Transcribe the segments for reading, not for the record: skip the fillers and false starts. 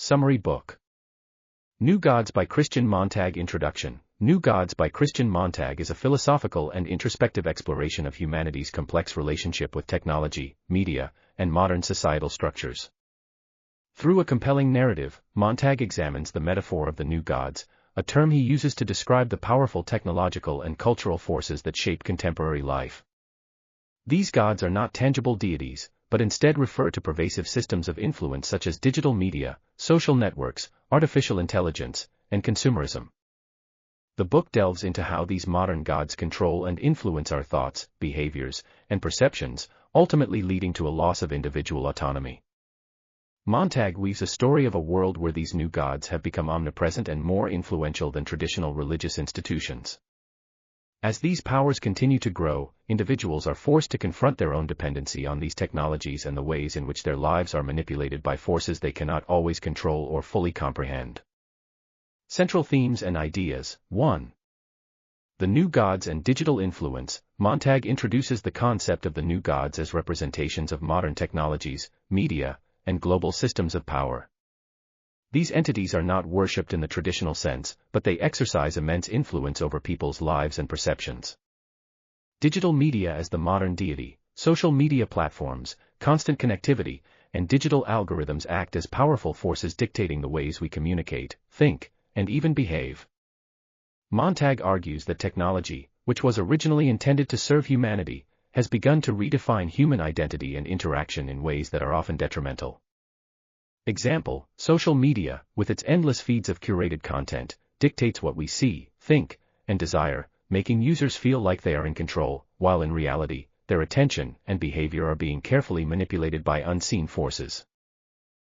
Summary Book. New Gods by Christian Montag. Introduction. New Gods by Christian Montag is a philosophical and introspective exploration of humanity's complex relationship with technology, media, and modern societal structures. Through a compelling narrative, Montag examines the metaphor of the new gods, a term he uses to describe the powerful technological and cultural forces that shape contemporary life. These gods are not tangible deities, but instead refer to pervasive systems of influence such as digital media, social networks, artificial intelligence, and consumerism. The book delves into how these modern gods control and influence our thoughts, behaviors, and perceptions, ultimately leading to a loss of individual autonomy. Montag weaves a story of a world where these new gods have become omnipresent and more influential than traditional religious institutions. As these powers continue to grow, individuals are forced to confront their own dependency on these technologies and the ways in which their lives are manipulated by forces they cannot always control or fully comprehend. Central themes and ideas. 1. The new gods and digital influence. Montag introduces the concept of the new gods as representations of modern technologies, media, and global systems of power. These entities are not worshipped in the traditional sense, but they exercise immense influence over people's lives and perceptions. Digital media as the modern deity. Social media platforms, constant connectivity, and digital algorithms act as powerful forces dictating the ways we communicate, think, and even behave. Montag argues that technology, which was originally intended to serve humanity, has begun to redefine human identity and interaction in ways that are often detrimental. Example, social media, with its endless feeds of curated content, dictates what we see, think, and desire, making users feel like they are in control, while in reality, their attention and behavior are being carefully manipulated by unseen forces.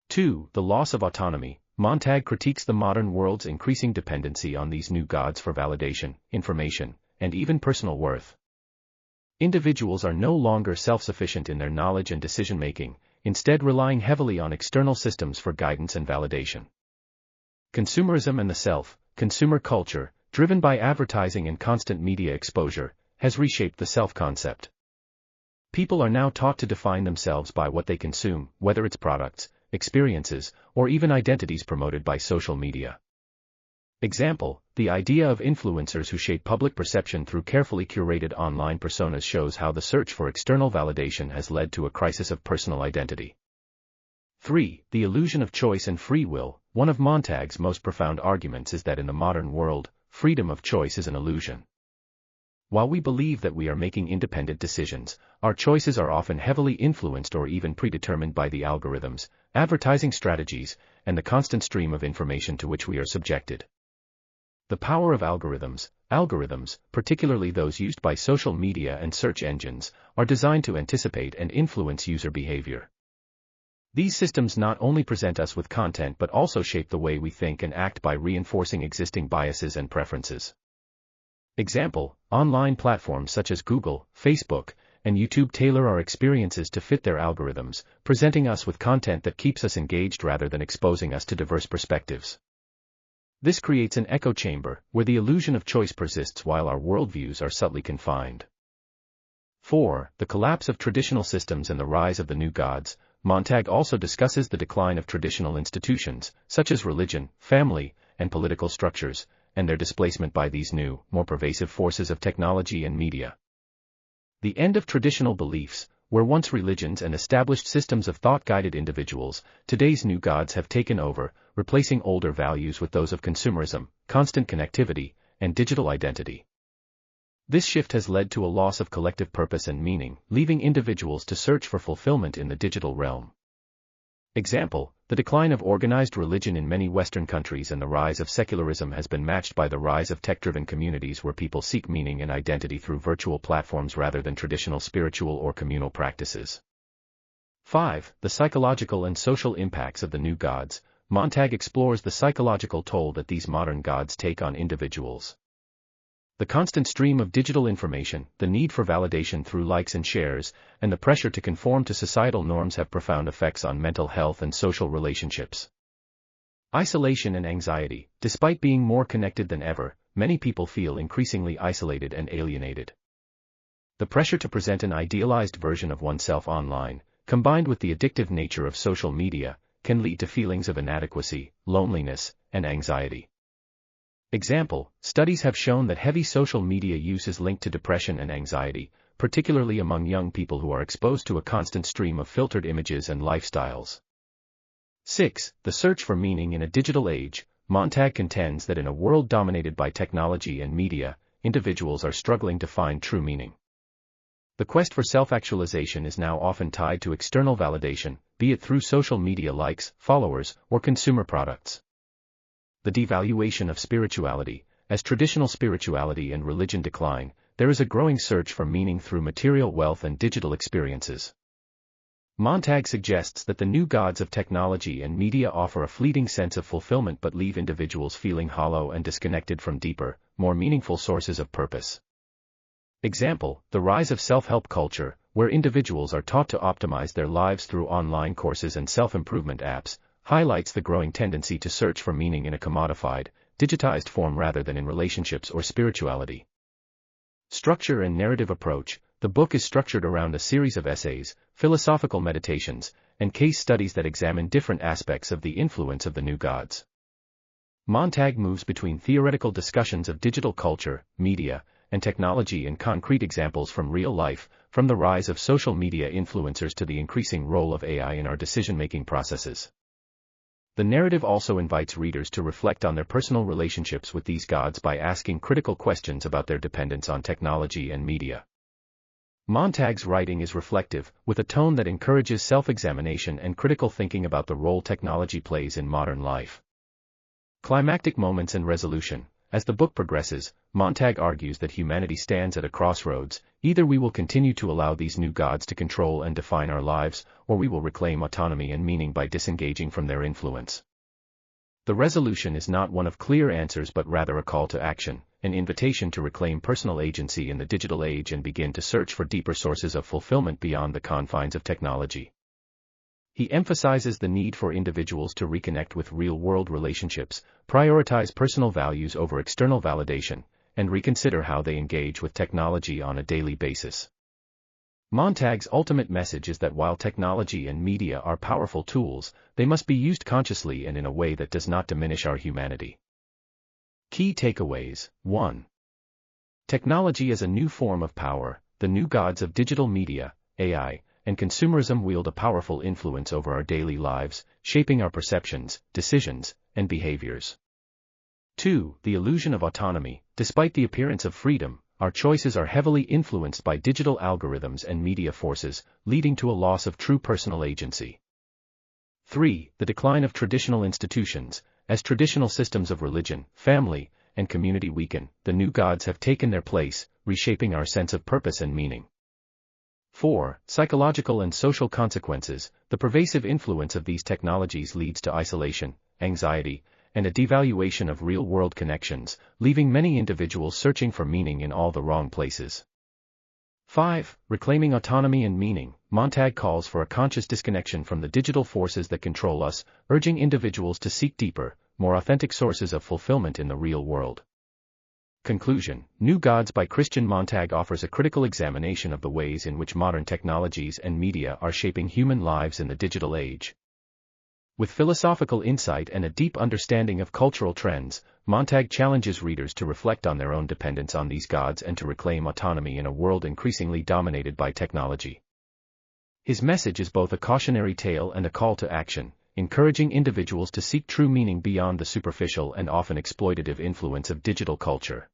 2. The loss of autonomy. Montag critiques the modern world's increasing dependency on these new gods for validation, information, and even personal worth. Individuals are no longer self-sufficient in their knowledge and decision-making, instead relying heavily on external systems for guidance and validation. Consumerism and the self, consumer culture, driven by advertising and constant media exposure, has reshaped the self-concept. People are now taught to define themselves by what they consume, whether it's products, experiences, or even identities promoted by social media. Example, the idea of influencers who shape public perception through carefully curated online personas shows how the search for external validation has led to a crisis of personal identity. 3. The illusion of choice and free will. One of Montag's most profound arguments is that in the modern world, freedom of choice is an illusion. While we believe that we are making independent decisions, our choices are often heavily influenced or even predetermined by the algorithms, advertising strategies, and the constant stream of information to which we are subjected. The power of algorithms, particularly those used by social media and search engines, are designed to anticipate and influence user behavior. These systems not only present us with content but also shape the way we think and act by reinforcing existing biases and preferences. Example, online platforms such as Google, Facebook, and YouTube tailor our experiences to fit their algorithms, presenting us with content that keeps us engaged rather than exposing us to diverse perspectives. This creates an echo chamber, where the illusion of choice persists while our worldviews are subtly confined. 4. The collapse of traditional systems and the rise of the new gods. Montag also discusses the decline of traditional institutions, such as religion, family, and political structures, and their displacement by these new, more pervasive forces of technology and media. The end of traditional beliefs. Where once religions and established systems of thought guided individuals, today's new gods have taken over, replacing older values with those of consumerism, constant connectivity, and digital identity. This shift has led to a loss of collective purpose and meaning, leaving individuals to search for fulfillment in the digital realm. Example, the decline of organized religion in many Western countries and the rise of secularism has been matched by the rise of tech-driven communities where people seek meaning and identity through virtual platforms rather than traditional spiritual or communal practices. 5. The psychological and social impacts of the new gods. Montag explores the psychological toll that these modern gods take on individuals. The constant stream of digital information, the need for validation through likes and shares, and the pressure to conform to societal norms have profound effects on mental health and social relationships. Isolation and anxiety. Despite being more connected than ever, many people feel increasingly isolated and alienated. The pressure to present an idealized version of oneself online, combined with the addictive nature of social media, can lead to feelings of inadequacy, loneliness, and anxiety. Example, studies have shown that heavy social media use is linked to depression and anxiety, particularly among young people who are exposed to a constant stream of filtered images and lifestyles. 6. The search for meaning in a digital age. Montag contends that in a world dominated by technology and media, individuals are struggling to find true meaning. The quest for self-actualization is now often tied to external validation, be it through social media likes, followers, or consumer products. The devaluation of spirituality. As traditional spirituality and religion decline, there is a growing search for meaning through material wealth and digital experiences. Montag suggests that the new gods of technology and media offer a fleeting sense of fulfillment but leave individuals feeling hollow and disconnected from deeper, more meaningful sources of purpose. Example, the rise of self-help culture, where individuals are taught to optimize their lives through online courses and self-improvement apps, highlights the growing tendency to search for meaning in a commodified, digitized form rather than in relationships or spirituality. Structure and narrative approach. The book is structured around a series of essays, philosophical meditations, and case studies that examine different aspects of the influence of the new gods. Montag moves between theoretical discussions of digital culture, media, and technology and concrete examples from real life, from the rise of social media influencers to the increasing role of AI in our decision-making processes. The narrative also invites readers to reflect on their personal relationships with these gods by asking critical questions about their dependence on technology and media. Montag's writing is reflective, with a tone that encourages self-examination and critical thinking about the role technology plays in modern life. Climactic moments and resolution. As the book progresses, Montag argues that humanity stands at a crossroads. Either we will continue to allow these new gods to control and define our lives, or we will reclaim autonomy and meaning by disengaging from their influence. The resolution is not one of clear answers but rather a call to action, an invitation to reclaim personal agency in the digital age and begin to search for deeper sources of fulfillment beyond the confines of technology. He emphasizes the need for individuals to reconnect with real-world relationships, prioritize personal values over external validation, and reconsider how they engage with technology on a daily basis. Montag's ultimate message is that while technology and media are powerful tools, they must be used consciously and in a way that does not diminish our humanity. Key takeaways. 1. Technology is a new form of power. The new gods of digital media, AI, and consumerism wield a powerful influence over our daily lives, shaping our perceptions, decisions, and behaviors. 2. The illusion of autonomy. Despite the appearance of freedom, our choices are heavily influenced by digital algorithms and media forces, leading to a loss of true personal agency. 3. The decline of traditional institutions. As traditional systems of religion, family, and community weaken, the new gods have taken their place, reshaping our sense of purpose and meaning. 4. Psychological and social consequences. The pervasive influence of these technologies leads to isolation, anxiety, and a devaluation of real-world connections, leaving many individuals searching for meaning in all the wrong places. 5. Reclaiming autonomy and meaning. Montag calls for a conscious disconnection from the digital forces that control us, urging individuals to seek deeper, more authentic sources of fulfillment in the real world. Conclusion. New Gods by Christian Montag offers a critical examination of the ways in which modern technologies and media are shaping human lives in the digital age. With philosophical insight and a deep understanding of cultural trends, Montag challenges readers to reflect on their own dependence on these gods and to reclaim autonomy in a world increasingly dominated by technology. His message is both a cautionary tale and a call to action, encouraging individuals to seek true meaning beyond the superficial and often exploitative influence of digital culture.